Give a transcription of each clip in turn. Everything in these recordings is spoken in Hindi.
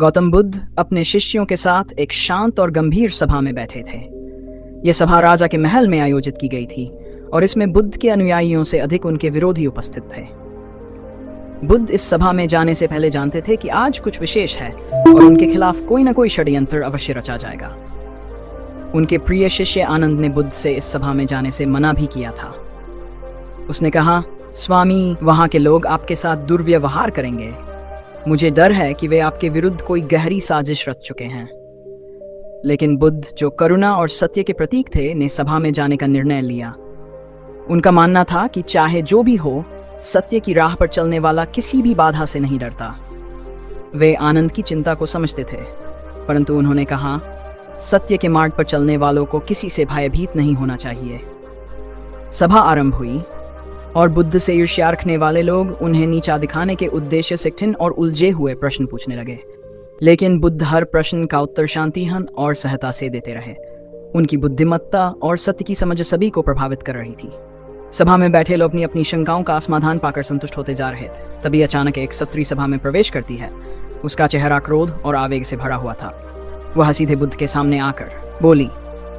गौतम बुद्ध अपने शिष्यों के साथ एक शांत और गंभीर सभा में बैठे थे। यह सभा राजा के महल में आयोजित की गई थी और इसमें बुद्ध के अनुयायियों से अधिक उनके विरोधी उपस्थित थे। बुद्ध इस सभा में जाने से पहले जानते थे कि आज कुछ विशेष है और उनके खिलाफ कोई न कोई षड्यंत्र अवश्य रचा जाएगा। उनके प्रिय शिष्य आनंद ने बुद्ध से इस सभा में जाने से मना भी किया था। उसने कहा, स्वामी, वहां के लोग आपके साथ दुर्व्यवहार करेंगे। मुझे डर है कि वे आपके विरुद्ध कोई गहरी साजिश रच चुके हैं। लेकिन बुद्ध, जो करुणा और सत्य के प्रतीक थे, ने सभा में जाने का निर्णय लिया। उनका मानना था कि चाहे जो भी हो, सत्य की राह पर चलने वाला किसी भी बाधा से नहीं डरता। वे आनंद की चिंता को समझते थे, परंतु उन्होंने कहा, सत्य के मार्ग पर चलने वालों को किसी से भयभीत नहीं होना चाहिए। सभा आरंभ हुई और बुद्ध से ईर्ष्या रखने वाले लोग उन्हें नीचा दिखाने के उद्देश्य से कठिन और उलझे हुए प्रश्न पूछने लगे। लेकिन बुद्ध हर प्रश्न का उत्तर शांतिहन और सहजता से देते रहे। उनकी बुद्धिमत्ता और सत्य की समझ सभी को प्रभावित कर रही थी। सभा में बैठे लोग अपनी अपनी शंकाओं का समाधान पाकर संतुष्ट होते जा रहे थे। तभी अचानक एक स्त्री सभा में प्रवेश करती है। उसका चेहरा क्रोध और आवेग से भरा हुआ था। वह सीधे बुद्ध के सामने आकर बोली,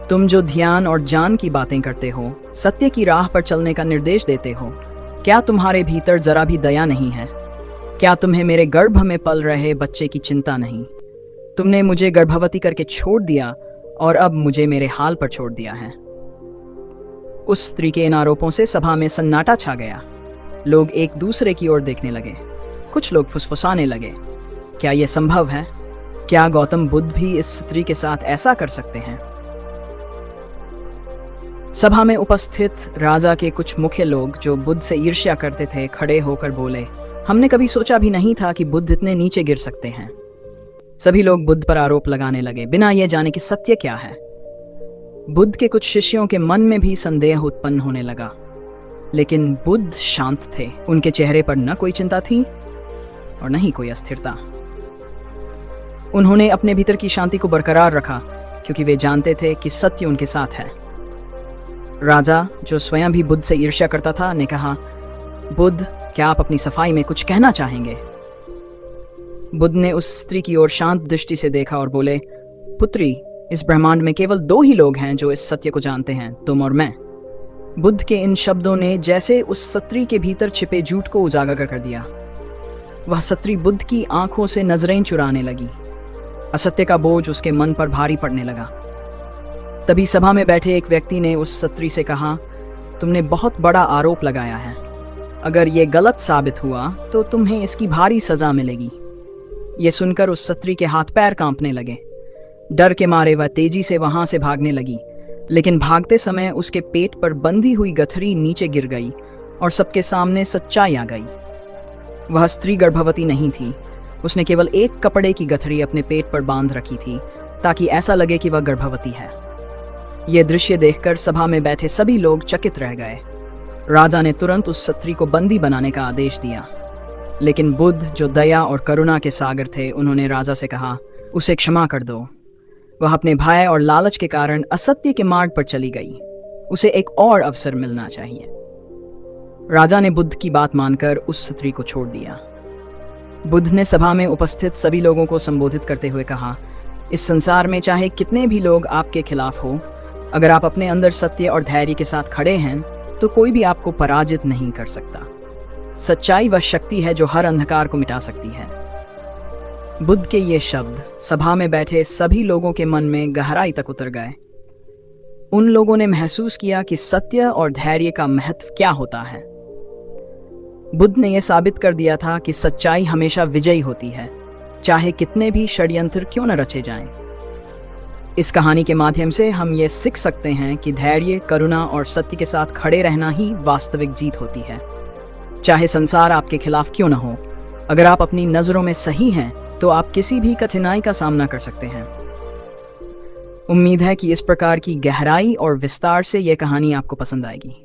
तुम जो ध्यान और ज्ञान की बातें करते हो, सत्य की राह पर चलने का निर्देश देते हो, क्या तुम्हारे भीतर जरा भी दया नहीं है? क्या तुम्हें मेरे गर्भ में पल रहे बच्चे की चिंता नहीं? तुमने मुझे गर्भवती करके छोड़ दिया और अब मुझे मेरे हाल पर छोड़ दिया है। उस स्त्री के इन आरोपों से सभा में सन्नाटा छा गया। लोग एक दूसरे की ओर देखने लगे। कुछ लोग फुसफुसाने लगे, क्या यह संभव है? क्या गौतम बुद्ध भी इस स्त्री के साथ ऐसा कर सकते हैं? सभा में उपस्थित राजा के कुछ मुख्य लोग, जो बुद्ध से ईर्ष्या करते थे, खड़े होकर बोले, हमने कभी सोचा भी नहीं था कि बुद्ध इतने नीचे गिर सकते हैं। सभी लोग बुद्ध पर आरोप लगाने लगे, बिना यह जाने कि सत्य क्या है। बुद्ध के कुछ शिष्यों के मन में भी संदेह उत्पन्न होने लगा, लेकिन बुद्ध शांत थे। उनके चेहरे पर न कोई चिंता थी और न ही कोई अस्थिरता। उन्होंने अपने भीतर की शांति को बरकरार रखा, क्योंकि वे जानते थे कि सत्य उनके साथ है। राजा, जो स्वयं भी बुद्ध से ईर्ष्या करता था, ने कहा, बुद्ध, क्या आप अपनी सफाई में कुछ कहना चाहेंगे? बुद्ध ने उस स्त्री की ओर शांत दृष्टि से देखा और बोले, पुत्री, इस ब्रह्मांड में केवल दो ही लोग हैं जो इस सत्य को जानते हैं, तुम और मैं। बुद्ध के इन शब्दों ने जैसे उस स्त्री के भीतर छिपे झूठ को उजागर कर दिया। वह स्त्री बुद्ध की आंखों से नजरें चुराने लगी। असत्य का बोझ उसके मन पर भारी पड़ने लगा। तभी सभा में बैठे एक व्यक्ति ने उस स्त्री से कहा, तुमने बहुत बड़ा आरोप लगाया है। अगर यह गलत साबित हुआ तो तुम्हें इसकी भारी सजा मिलेगी। यह सुनकर उस स्त्री के हाथ पैर कांपने लगे। डर के मारे वह तेजी से वहां से भागने लगी, लेकिन भागते समय उसके पेट पर बंधी हुई गठरी नीचे गिर गई और सबके सामने सच्चाई आ गई। वह स्त्री गर्भवती नहीं थी। उसने केवल एक कपड़े की गठरी अपने पेट पर बांध रखी थी, ताकि ऐसा लगे कि वह गर्भवती है। यह दृश्य देखकर सभा में बैठे सभी लोग चकित रह गए। राजा ने तुरंत उस स्त्री को बंदी बनाने का आदेश दिया। लेकिन बुद्ध, जो दया और करुणा के सागर थे, उन्होंने राजा से कहा, उसे क्षमा कर दो। वह अपने भय और लालच के कारण असत्य के मार्ग पर चली गई। उसे एक और अवसर मिलना चाहिए। राजा ने बुद्ध की बात मानकर उस स्त्री को छोड़ दिया। बुद्ध ने सभा में उपस्थित सभी लोगों को संबोधित करते हुए कहा, इस संसार में चाहे कितने भी लोग आपके खिलाफ हो, अगर आप अपने अंदर सत्य और धैर्य के साथ खड़े हैं तो कोई भी आपको पराजित नहीं कर सकता। सच्चाई वह शक्ति है जो हर अंधकार को मिटा सकती है। बुद्ध के ये शब्द सभा में बैठे सभी लोगों के मन में गहराई तक उतर गए। उन लोगों ने महसूस किया कि सत्य और धैर्य का महत्व क्या होता है। बुद्ध ने यह साबित कर दिया था कि सच्चाई हमेशा विजयी होती है, चाहे कितने भी षड्यंत्र क्यों न रचे जाएं। इस कहानी के माध्यम से हम ये सीख सकते हैं कि धैर्य, करुणा और सत्य के साथ खड़े रहना ही वास्तविक जीत होती है। चाहे संसार आपके खिलाफ क्यों न हो, अगर आप अपनी नजरों में सही हैं तो आप किसी भी कठिनाई का सामना कर सकते हैं। उम्मीद है कि इस प्रकार की गहराई और विस्तार से यह कहानी आपको पसंद आएगी।